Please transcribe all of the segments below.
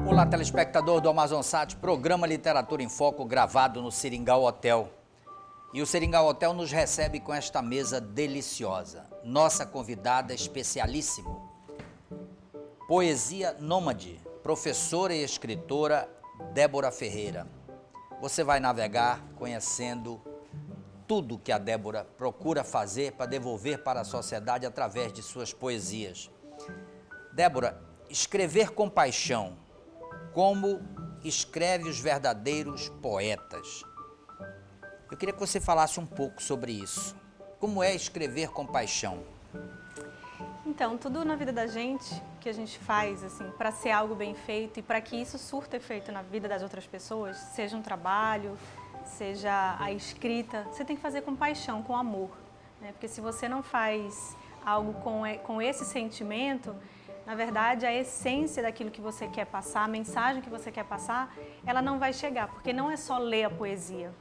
Olá, telespectador do Amazonsat, programa Literatura em Foco, gravado no Seringal Hotel. E o Seringal Hotel nos recebe com esta mesa deliciosa. Nossa convidada especialíssima, Poesia Nômade, professora e escritora Débora Ferreira. Você vai navegar conhecendo tudo que a Débora procura fazer para devolver para a sociedade através de suas poesias. Débora, escrever com paixão, como escreve os verdadeiros poetas. Eu queria que você falasse um pouco sobre isso. Como é escrever com paixão? Então, tudo na vida da gente, que a gente faz assim, para ser algo bem feito e para que isso surta efeito na vida das outras pessoas, seja um trabalho, seja a escrita, você tem que fazer com paixão, com amor, né? Porque se você não faz algo com esse sentimento, na verdade, a essência daquilo que você quer passar, a mensagem que você quer passar, ela não vai chegar, porque não é só ler a poesia,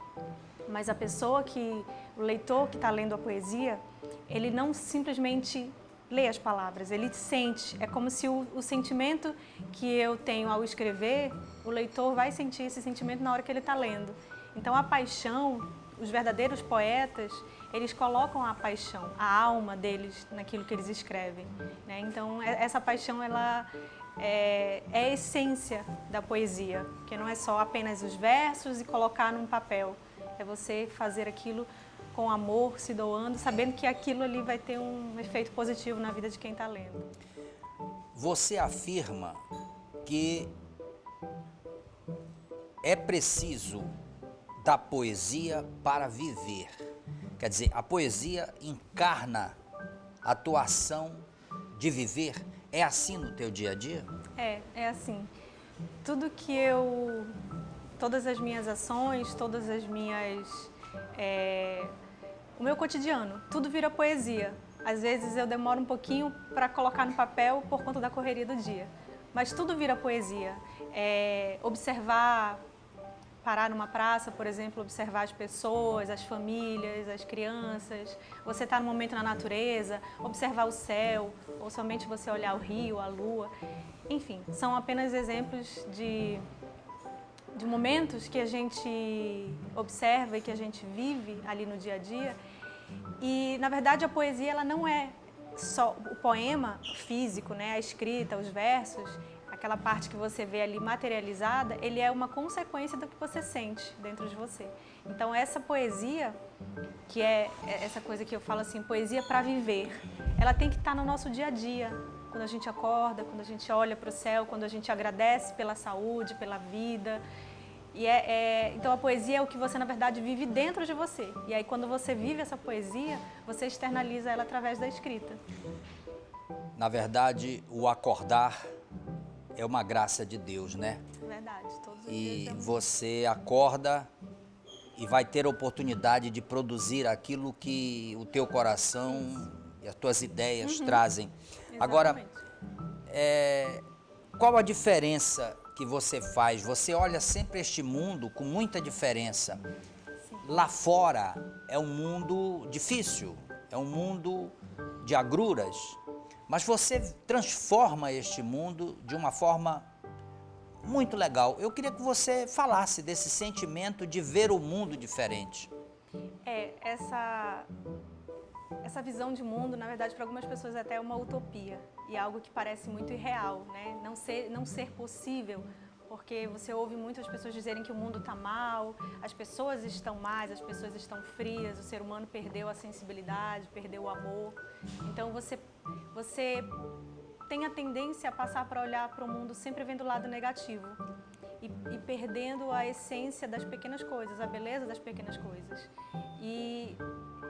mas a pessoa o leitor que está lendo a poesia, ele não simplesmente lê as palavras, ele sente. É como se o sentimento que eu tenho ao escrever, o leitor vai sentir esse sentimento na hora que ele está lendo. Então a paixão, os verdadeiros poetas, eles colocam a paixão, a alma deles naquilo que eles escrevem, né? Então essa paixão, ela é a essência da poesia, que não é só apenas os versos e colocar num papel, é você fazer aquilo com amor, se doando, sabendo que aquilo ali vai ter um efeito positivo na vida de quem está lendo. Você afirma que é preciso da poesia para viver. Quer dizer, a poesia encarna a tua ação de viver. É assim no teu dia a dia? É assim. Todas as minhas ações, o meu cotidiano, tudo vira poesia. Às vezes eu demoro um pouquinho para colocar no papel por conta da correria do dia, mas tudo vira poesia. Observar, parar numa praça, por exemplo, observar as pessoas, as famílias, as crianças, você estar num momento na natureza, observar o céu, ou somente você olhar o rio, a lua. Enfim, são apenas exemplos de momentos que a gente observa e que a gente vive ali no dia a dia. E, na verdade, a poesia, ela não é só o poema físico, né? A escrita, os versos, aquela parte que você vê ali materializada, ele é uma consequência do que você sente dentro de você. Então, essa poesia, que é essa coisa que eu falo assim, poesia para viver, ela tem que estar no nosso dia a dia, quando a gente acorda, quando a gente olha para o céu, quando a gente agradece pela saúde, pela vida. Então a poesia é o que você, na verdade, vive dentro de você. E aí, quando você vive essa poesia, você externaliza ela através da escrita. Na verdade, o acordar é uma graça de Deus, né? Verdade, todos os E dias. você acorda e vai ter a oportunidade de produzir aquilo que o teu coração e as tuas ideias trazem. Agora, qual a diferença que você faz? Você olha sempre este mundo com muita diferença. Sim. Lá fora é um mundo difícil, é um mundo de agruras, mas você transforma este mundo de uma forma muito legal. Eu queria que você falasse desse sentimento de ver o mundo diferente. Essa visão de mundo, na verdade, para algumas pessoas até é uma utopia e algo que parece muito irreal, né? Não ser possível, porque você ouve muitas pessoas dizerem que o mundo está mal, as pessoas estão más, as pessoas estão frias, o ser humano perdeu a sensibilidade, perdeu o amor. Então você tem a tendência a passar para olhar para o mundo sempre vendo o lado negativo e perdendo a essência das pequenas coisas, a beleza das pequenas coisas. E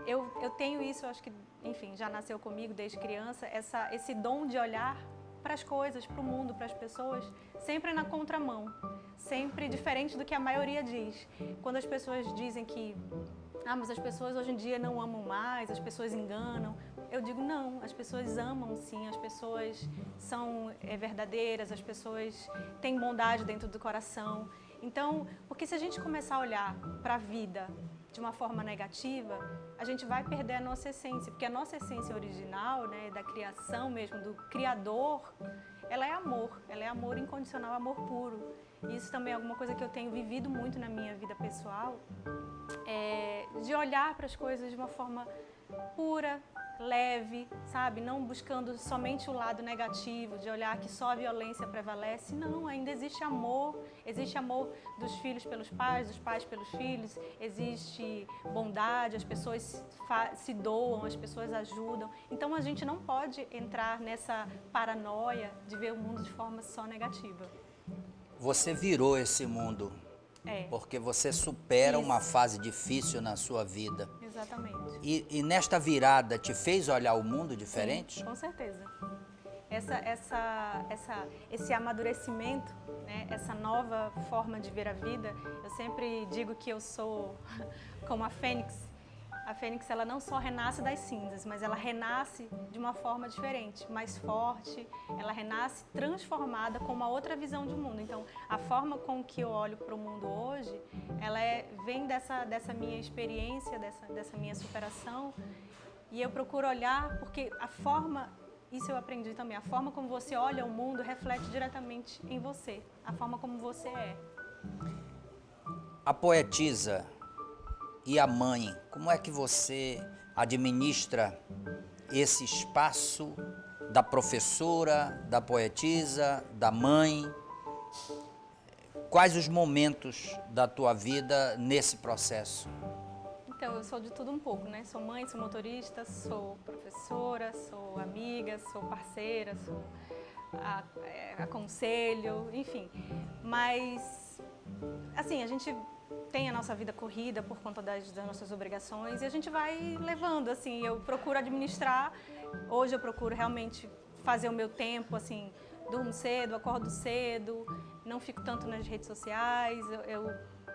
eu tenho isso, acho que, enfim, já nasceu comigo desde criança, esse dom de olhar para as coisas, para o mundo, para as pessoas, sempre na contramão, sempre diferente do que a maioria diz. Quando as pessoas dizem que mas as pessoas hoje em dia não amam mais, as pessoas enganam, eu digo não, as pessoas amam sim, as pessoas são verdadeiras, as pessoas têm bondade dentro do coração. Então, porque se a gente começar a olhar para a vida de uma forma negativa, a gente vai perder a nossa essência, porque a nossa essência original, né, da criação mesmo, do Criador, ela é amor incondicional, amor puro. E isso também é alguma coisa que eu tenho vivido muito na minha vida pessoal, de olhar para as coisas de uma forma pura, leve, sabe? Não buscando somente o lado negativo, de olhar que só a violência prevalece. Não, ainda existe amor dos filhos pelos pais, dos pais pelos filhos, existe bondade, as pessoas se doam, as pessoas ajudam. Então a gente não pode entrar nessa paranoia de ver o mundo de forma só negativa. Você virou esse mundo. Porque você supera uma fase difícil na sua vida. Exatamente. E nesta virada te fez olhar o mundo diferente? Sim, com certeza. Esse amadurecimento, né, essa nova forma de ver a vida, eu sempre digo que eu sou como a fênix. A fênix, ela não só renasce das cinzas, mas ela renasce de uma forma diferente, mais forte, ela renasce transformada com uma outra visão de mundo. Então, a forma com que eu olho para o mundo hoje, ela vem dessa minha experiência, dessa minha superação, e eu procuro olhar, porque isso eu aprendi também, a forma como você olha o mundo reflete diretamente em você, a forma como você é. A poetisa e a mãe, como é que você administra esse espaço da professora, da poetisa, da mãe? Quais os momentos da tua vida nesse processo? Então, eu sou de tudo um pouco, né? Sou mãe, sou motorista, sou professora, sou amiga, sou parceira, sou aconselho, enfim. Mas, assim, a gente tem a nossa vida corrida por conta das nossas obrigações e a gente vai levando, assim, eu procuro administrar, hoje eu procuro realmente fazer o meu tempo, assim, durmo cedo, acordo cedo, não fico tanto nas redes sociais, eu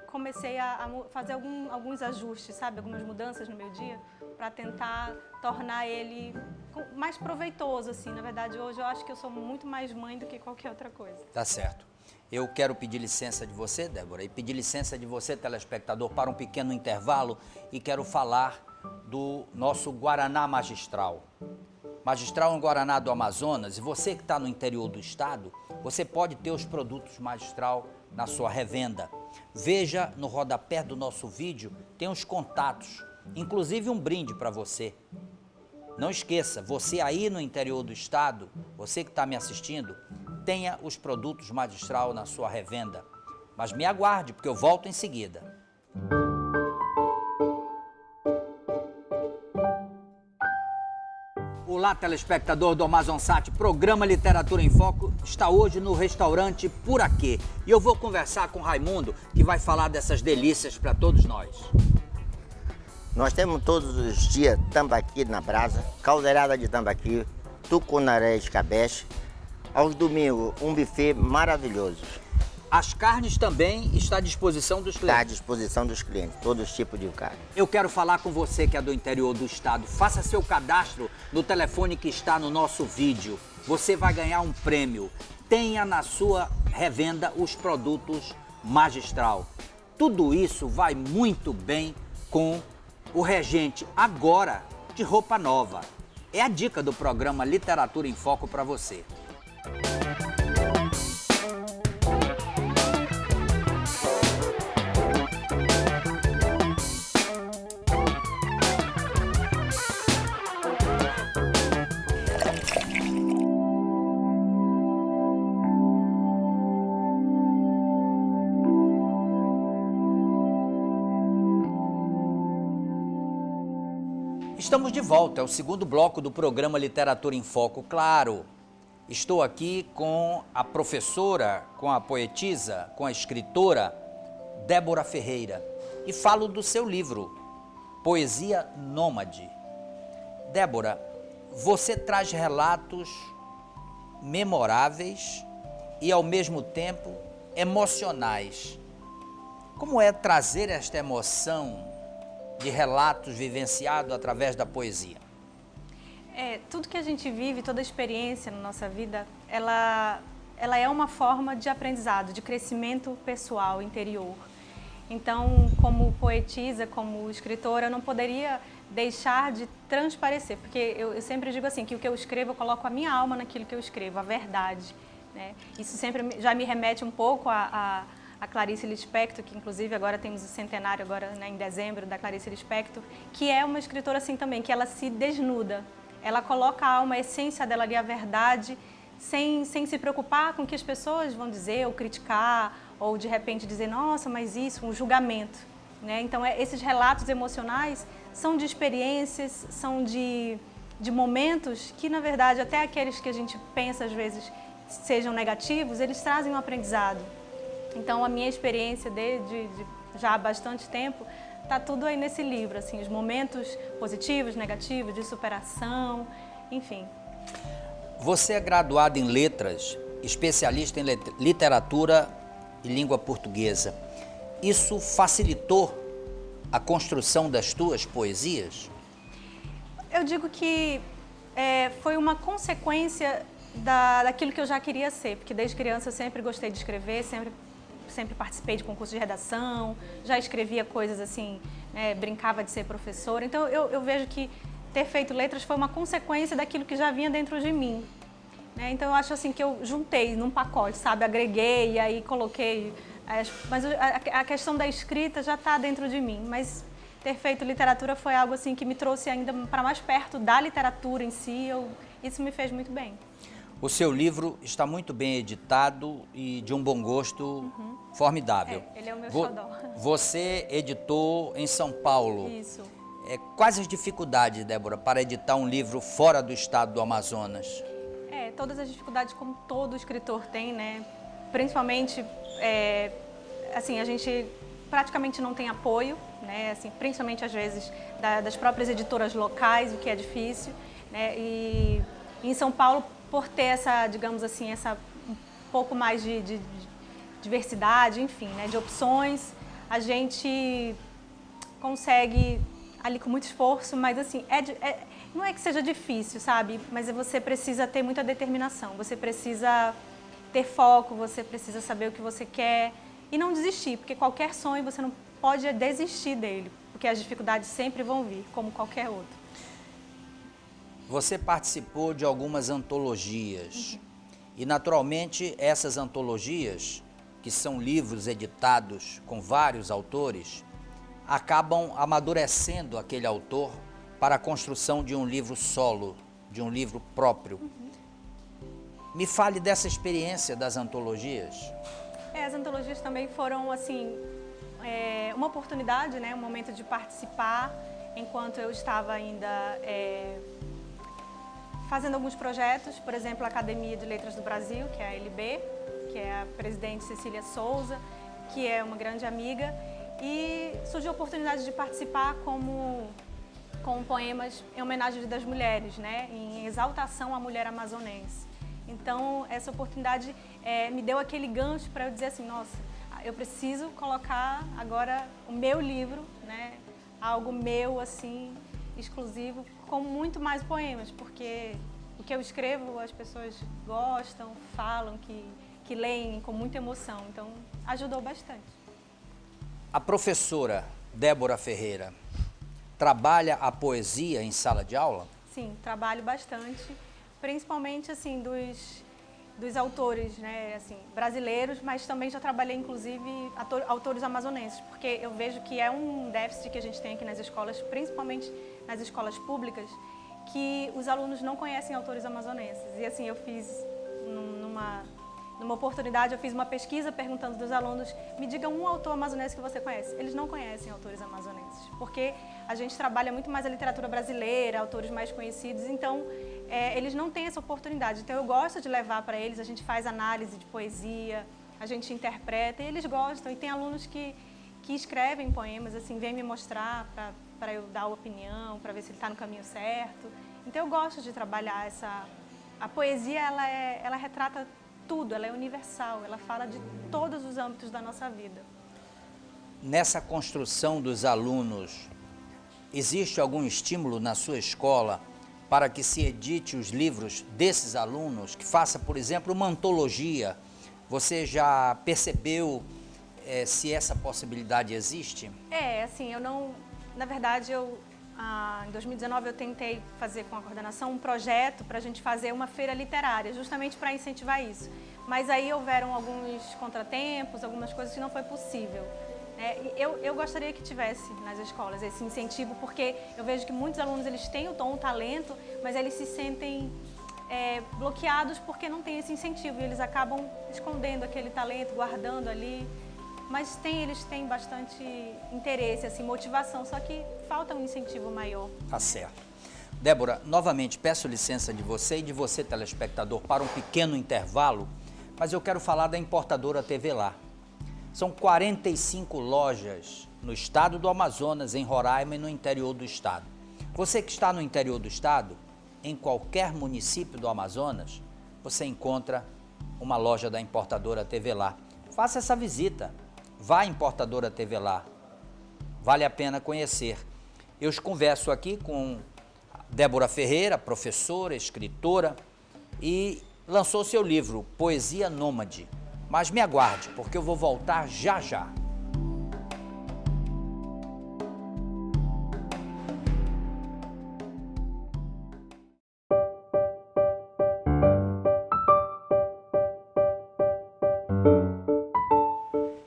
comecei a fazer alguns ajustes, sabe, algumas mudanças no meu dia para tentar tornar ele mais proveitoso, assim, na verdade hoje eu acho que eu sou muito mais mãe do que qualquer outra coisa. Tá certo. Eu quero pedir licença de você, Débora, e pedir licença de você, telespectador, para um pequeno intervalo e quero falar do nosso Guaraná Magistral. Magistral é um Guaraná do Amazonas e você que está no interior do estado, você pode ter os produtos Magistral na sua revenda. Veja no rodapé do nosso vídeo, tem os contatos, inclusive um brinde para você. Não esqueça, você aí no interior do estado, você que está me assistindo, tenha os produtos Magistral na sua revenda. Mas me aguarde, porque eu volto em seguida. Olá, telespectador do Amazonsat, programa Literatura em Foco, está hoje no restaurante Puraquê. E eu vou conversar com o Raimundo, que vai falar dessas delícias para todos nós. Nós temos todos os dias tambaqui na brasa, caldeirada de tambaqui, tucunaré escabeche. Aos domingos, um buffet maravilhoso. As carnes também estão à disposição dos clientes? Está à disposição dos clientes, todos os tipos de carne. Eu quero falar com você que é do interior do estado. Faça seu cadastro no telefone que está no nosso vídeo. Você vai ganhar um prêmio. Tenha na sua revenda os produtos Magistral. Tudo isso vai muito bem com o regente agora de roupa nova. É a dica do programa Literatura em Foco para você. Estamos de volta, é o segundo bloco do programa Literatura em Foco. Claro, estou aqui com a professora, com a poetisa, com a escritora Débora Ferreira e falo do seu livro, Poesia Nômade. Débora, você traz relatos memoráveis e ao mesmo tempo emocionais. Como é trazer esta emoção de relatos vivenciados através da poesia? Tudo que a gente vive, toda experiência na nossa vida, ela é uma forma de aprendizado, de crescimento pessoal, interior. Então, como poetisa, como escritora, eu não poderia deixar de transparecer, porque eu sempre digo assim, que o que eu escrevo, eu coloco a minha alma naquilo que eu escrevo, a verdade, né? Isso sempre já me remete um pouco a Clarice Lispector, que inclusive agora temos o centenário, agora, né, em dezembro, da Clarice Lispector, que é uma escritora assim também, que ela se desnuda, ela coloca a alma, a essência dela ali, a verdade, sem se preocupar com o que as pessoas vão dizer ou criticar, ou de repente dizer, nossa, mas isso, um julgamento, né? Então, esses relatos emocionais são de experiências, são de momentos que, na verdade, até aqueles que a gente pensa às vezes sejam negativos, eles trazem um aprendizado. Então, a minha experiência de já há bastante tempo está tudo aí nesse livro, assim, os momentos positivos, negativos, de superação, enfim. Você é graduado em letras, especialista em literatura e língua portuguesa. Isso facilitou a construção das tuas poesias? Eu digo que foi uma consequência daquilo que eu já queria ser, porque desde criança eu sempre gostei de escrever, sempre participei de concursos de redação, já escrevia coisas assim, né, brincava de ser professora. Então eu vejo que ter feito letras foi uma consequência daquilo que já vinha dentro de mim, né? Então eu acho assim que eu juntei num pacote, sabe, agreguei e aí coloquei. Mas a questão da escrita já está dentro de mim, mas ter feito literatura foi algo assim que me trouxe ainda para mais perto da literatura em si, isso me fez muito bem. O seu livro está muito bem editado e de um bom gosto formidável. Ele é o meu xodó. Você editou em São Paulo. Isso. Quais as dificuldades, Débora, para editar um livro fora do estado do Amazonas? Todas as dificuldades como todo escritor tem, né? Principalmente, assim, a gente praticamente não tem apoio, né? Assim, principalmente às vezes das próprias editoras locais, o que é difícil, né? E em São Paulo, por ter essa, digamos assim, um pouco mais de diversidade, enfim, né? De opções, a gente consegue ali com muito esforço, mas assim, não é que seja difícil, sabe? Mas você precisa ter muita determinação, você precisa ter foco, você precisa saber o que você quer e não desistir, porque qualquer sonho você não pode desistir dele, porque as dificuldades sempre vão vir, como qualquer outro. Você participou de algumas antologias e, naturalmente, essas antologias, que são livros editados com vários autores, acabam amadurecendo aquele autor para a construção de um livro solo, de um livro próprio. Me fale dessa experiência das antologias. As antologias também foram, assim, uma oportunidade, né, um momento de participar, enquanto eu estava ainda fazendo alguns projetos, por exemplo, a Academia de Letras do Brasil, que é a ALB, que é a presidente Cecília Souza, que é uma grande amiga, e surgiu a oportunidade de participar com poemas em homenagem das mulheres, né, em exaltação à mulher amazonense. Então, essa oportunidade me deu aquele gancho para eu dizer assim, nossa, eu preciso colocar agora o meu livro, né, algo meu, assim, exclusivo, com muito mais poemas, porque o que eu escrevo as pessoas gostam, falam, que leem com muita emoção, então ajudou bastante. A professora Débora Ferreira trabalha a poesia em sala de aula? Sim, trabalho bastante, principalmente assim dos autores, né, assim, brasileiros, mas também já trabalhei inclusive autores amazonenses, porque eu vejo que é um déficit que a gente tem aqui nas escolas, principalmente nas escolas públicas, que os alunos não conhecem autores amazonenses. E assim, eu fiz numa oportunidade, eu fiz uma pesquisa perguntando dos alunos, me diga um autor amazonense que você conhece. Eles não conhecem autores amazonenses, porque a gente trabalha muito mais a literatura brasileira, autores mais conhecidos, então eles não têm essa oportunidade. Então eu gosto de levar para eles, a gente faz análise de poesia, a gente interpreta e eles gostam. E tem alunos que escrevem poemas, assim, vêm me mostrar para eu dar opinião, para ver se ele está no caminho certo. Então eu gosto de trabalhar a poesia, ela retrata tudo, ela é universal, ela fala de todos os âmbitos da nossa vida. Nessa construção dos alunos, existe algum estímulo na sua escola para que se edite os livros desses alunos, que faça, por exemplo, uma antologia? Você já percebeu se essa possibilidade existe? Assim, eu não... Na verdade, em 2019 eu tentei fazer com a coordenação um projeto para a gente fazer uma feira literária, justamente para incentivar isso. Mas aí houveram alguns contratempos, algumas coisas que não foi possível. Eu gostaria que tivesse nas escolas esse incentivo, porque eu vejo que muitos alunos eles têm o dom, o talento, mas eles se sentem bloqueados porque não tem esse incentivo e eles acabam escondendo aquele talento, guardando ali. Mas eles têm bastante interesse, assim, motivação, só que falta um incentivo maior. Tá certo. Débora, novamente peço licença de você e de você, telespectador, para um pequeno intervalo, mas eu quero falar da importadora TV Lá. São 45 lojas no estado do Amazonas, em Roraima e no interior do estado. Você que está no interior do estado, em qualquer município do Amazonas, você encontra uma loja da importadora TV Lá. Faça essa visita. Vá à importadora TV Lá, vale a pena conhecer. Eu converso aqui com Débora Ferreira, professora, escritora, e lançou seu livro, Poesia Nômade. Mas me aguarde, porque eu vou voltar já já.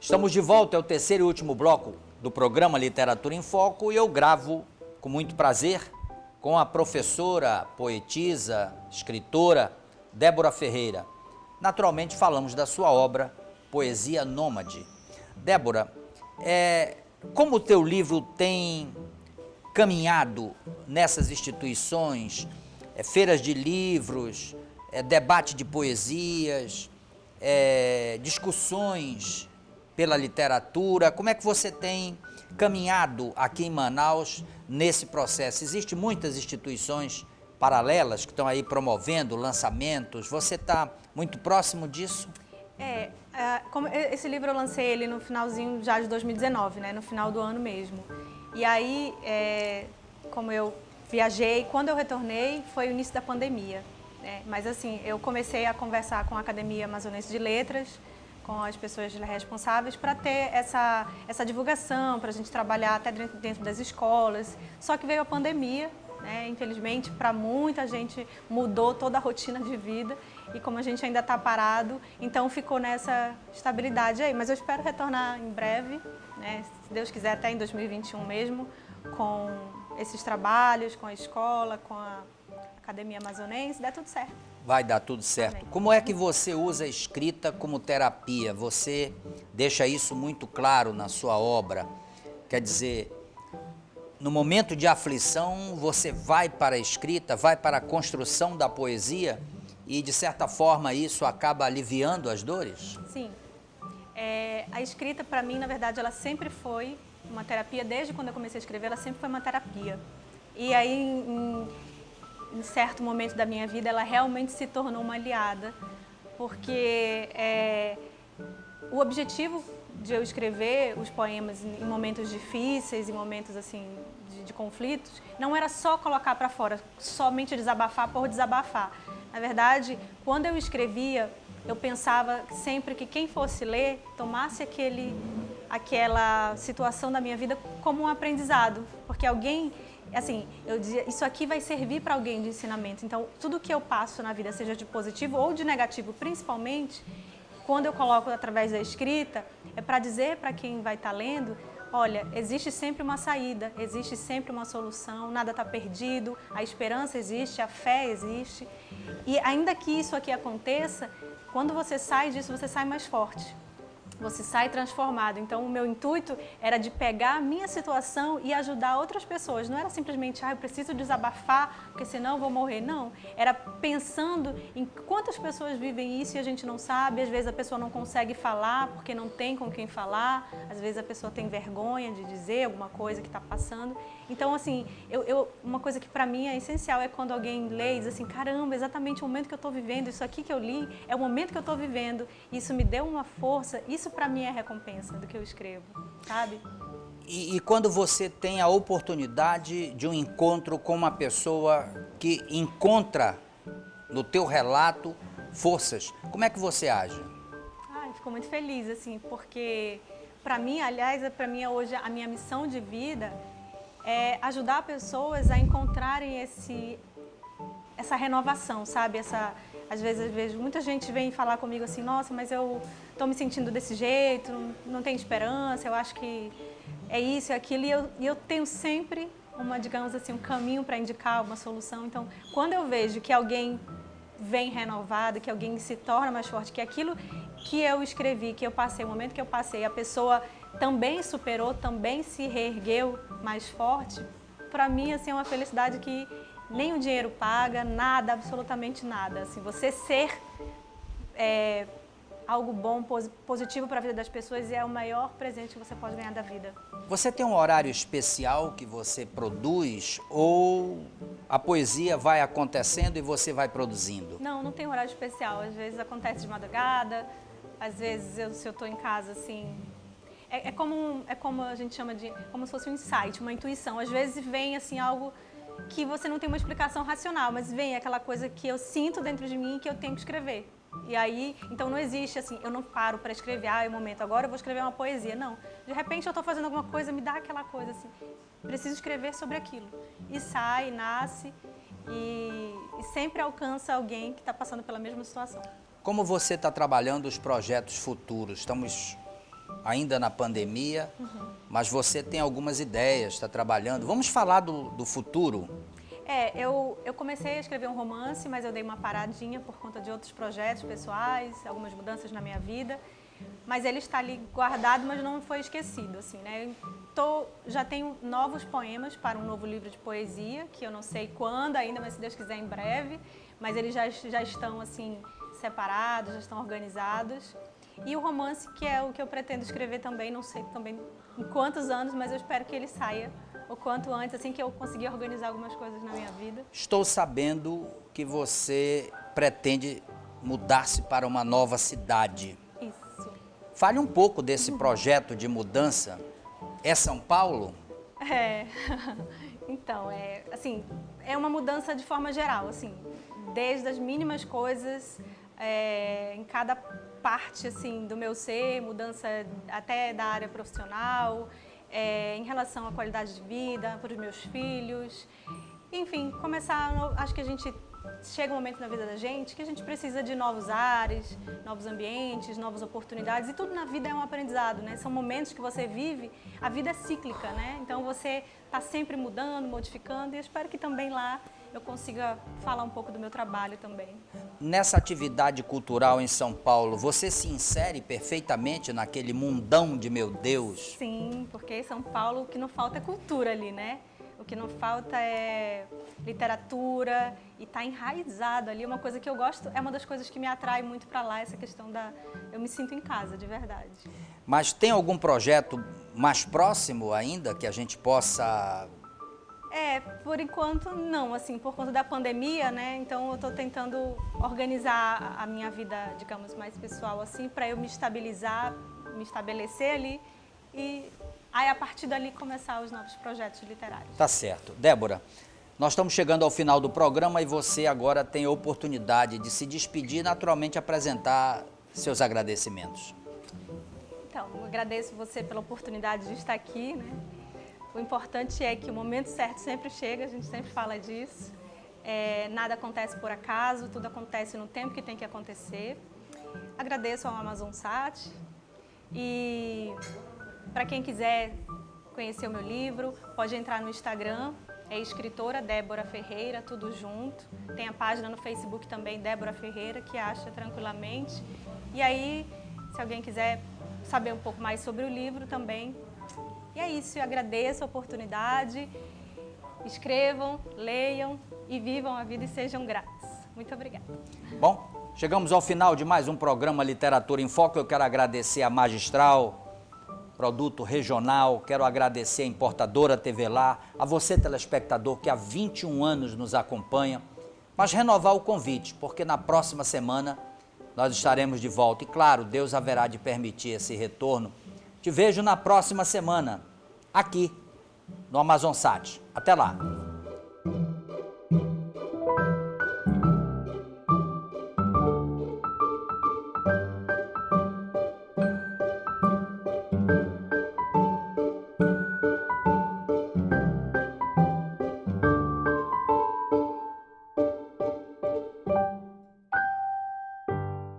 Estamos de volta, é o terceiro e último bloco do programa Literatura em Foco e eu gravo com muito prazer com a professora, poetisa, escritora Débora Ferreira. Naturalmente falamos da sua obra Poesia Nômade. Débora, como o teu livro tem caminhado nessas instituições, feiras de livros, debate de poesias, discussões pela literatura, como é que você tem caminhado aqui em Manaus nesse processo? Existem muitas instituições paralelas que estão aí promovendo lançamentos, você está muito próximo disso? Como esse livro eu lancei ele no finalzinho já de 2019, né, no final do ano mesmo. E aí, como eu viajei, quando eu retornei foi o início da pandemia, né? Mas assim, eu comecei a conversar com a Academia Amazonense de Letras, com as pessoas responsáveis para ter essa divulgação, para a gente trabalhar até dentro das escolas. Só que veio a pandemia, né? Infelizmente, para muita gente mudou toda a rotina de vida e como a gente ainda está parado, então ficou nessa estabilidade aí. Mas eu espero retornar em breve, né? Se Deus quiser, até em 2021 mesmo, com esses trabalhos, com a escola, com a Academia Amazonense, dá tudo certo. Vai dar tudo certo. Amém. Como é que você usa a escrita como terapia? Você deixa isso muito claro na sua obra. Quer dizer, no momento de aflição, você vai para a escrita, vai para a construção da poesia e, de certa forma, isso acaba aliviando as dores? Sim. A escrita, para mim, na verdade, ela sempre foi uma terapia. Desde quando eu comecei a escrever, ela sempre foi uma terapia. E aí, em certo momento da minha vida, ela realmente se tornou uma aliada, porque o objetivo de eu escrever os poemas em momentos difíceis, em momentos assim de conflitos, não era só colocar para fora, somente desabafar por desabafar. Na verdade, quando eu escrevia, eu pensava sempre que quem fosse ler tomasse aquela situação da minha vida como um aprendizado, porque alguém... Assim, eu dizia, isso aqui vai servir para alguém de ensinamento. Então, tudo que eu passo na vida, seja de positivo ou de negativo, principalmente, quando eu coloco através da escrita, é para dizer para quem vai estar lendo, olha, existe sempre uma saída, existe sempre uma solução, nada está perdido, a esperança existe, a fé existe. E ainda que isso aqui aconteça, quando você sai disso, você sai mais forte. Você sai transformado. Então, o meu intuito era de pegar a minha situação e ajudar outras pessoas. Não era simplesmente, eu preciso desabafar, porque senão eu vou morrer. Não. Era pensando em quantas pessoas vivem isso e a gente não sabe. Às vezes a pessoa não consegue falar porque não tem com quem falar. Às vezes a pessoa tem vergonha de dizer alguma coisa que está passando. Então, assim, uma coisa que para mim é essencial é quando alguém lê e diz assim, caramba, exatamente o momento que eu estou vivendo, isso aqui que eu li é o momento que eu estou vivendo. Isso me deu uma força, isso para mim é recompensa do que eu escrevo, sabe? E quando você tem a oportunidade de um encontro com uma pessoa que encontra no teu relato forças, como é que você age? Fico muito feliz, assim, porque para mim, aliás, para mim hoje a minha missão de vida é ajudar pessoas a encontrarem essa renovação, sabe? Às vezes eu vejo muita gente vem falar comigo assim, nossa, mas eu estou me sentindo desse jeito, não tenho esperança, eu acho que é isso, é aquilo, e eu tenho sempre digamos assim, um caminho para indicar uma solução. Então, quando eu vejo que alguém vem renovado, que alguém se torna mais forte, que aquilo que eu escrevi, que eu passei, o momento que eu passei, a pessoa também superou, também se reergueu mais forte, para mim, assim, é uma felicidade que nem o dinheiro paga, nada, absolutamente nada. Assim, você ser algo bom, positivo para a vida das pessoas é o maior presente que você pode ganhar da vida. Você tem um horário especial que você produz ou a poesia vai acontecendo e você vai produzindo? Não tem horário especial. Às vezes acontece de madrugada, às vezes se eu estou em casa, assim... É como a gente chama de... como se fosse um insight, uma intuição. Às vezes vem, assim, algo que você não tem uma explicação racional, mas vem aquela coisa que eu sinto dentro de mim que eu tenho que escrever. E aí, então não existe assim, eu não paro para escrever, é o momento, agora eu vou escrever uma poesia. Não, de repente eu estou fazendo alguma coisa, me dá aquela coisa assim, preciso escrever sobre aquilo. E sai, nasce e sempre alcança alguém que está passando pela mesma situação. Como você está trabalhando os projetos futuros? Estamos ainda na pandemia, mas você tem algumas ideias, está trabalhando. Vamos falar do futuro? Eu comecei a escrever um romance, mas eu dei uma paradinha por conta de outros projetos pessoais, algumas mudanças na minha vida. Mas ele está ali guardado, mas não foi esquecido, assim, né? Já tenho novos poemas para um novo livro de poesia, que eu não sei quando ainda, mas se Deus quiser em breve. Mas eles já estão, assim, separados, já estão organizados. E o romance, que é o que eu pretendo escrever também, não sei também em quantos anos, mas eu espero que ele saia o quanto antes, assim que eu conseguir organizar algumas coisas na minha vida. Estou sabendo que você pretende mudar-se para uma nova cidade. Isso. Fale um pouco desse projeto de mudança. É São Paulo? Então, assim, é uma mudança de forma geral, assim, desde as mínimas coisas, em cada parte, assim, do meu ser, mudança até da área profissional, em relação à qualidade de vida, para os meus filhos. Enfim, acho que a gente chega um momento na vida da gente que a gente precisa de novos ares, novos ambientes, novas oportunidades, e tudo na vida é um aprendizado, né? São momentos que você vive, a vida é cíclica, né? Então você está sempre mudando, modificando, e eu espero que também lá eu consiga falar um pouco do meu trabalho também. Nessa atividade cultural em São Paulo, você se insere perfeitamente naquele mundão de meu Deus? Sim, porque em São Paulo o que não falta é cultura ali, né? O que não falta é literatura e tá enraizado ali. Uma coisa que eu gosto, é uma das coisas que me atrai muito para lá, essa questão eu me sinto em casa, de verdade. Mas tem algum projeto mais próximo ainda que a gente possa... Por enquanto não, assim, por conta da pandemia, né? Então eu estou tentando organizar a minha vida, digamos, mais pessoal, assim, para eu me estabilizar, me estabelecer ali e aí a partir dali começar os novos projetos literários. Tá certo. Débora, nós estamos chegando ao final do programa e você agora tem a oportunidade de se despedir e naturalmente apresentar seus agradecimentos. Então, eu agradeço você pela oportunidade de estar aqui, né? O importante é que o momento certo sempre chega, a gente sempre fala disso. Nada acontece por acaso, tudo acontece no tempo que tem que acontecer. Agradeço ao AmazonSat e para quem quiser conhecer o meu livro, pode entrar no Instagram, é escritora Débora Ferreira, tudo junto. Tem a página no Facebook também, Débora Ferreira, que acha tranquilamente. E aí, se alguém quiser saber um pouco mais sobre o livro também. E é isso, eu agradeço a oportunidade. Escrevam, leiam e vivam a vida e sejam gratos. Muito obrigada. Bom, chegamos ao final de mais um programa Literatura em Foco. Eu quero agradecer a Magistral, produto regional, quero agradecer a importadora TV Lá, a você telespectador que há 21 anos nos acompanha, mas renovar o convite, porque na próxima semana nós estaremos de volta e claro, Deus haverá de permitir esse retorno. Te vejo na próxima semana, aqui no AmazonSat. Até lá!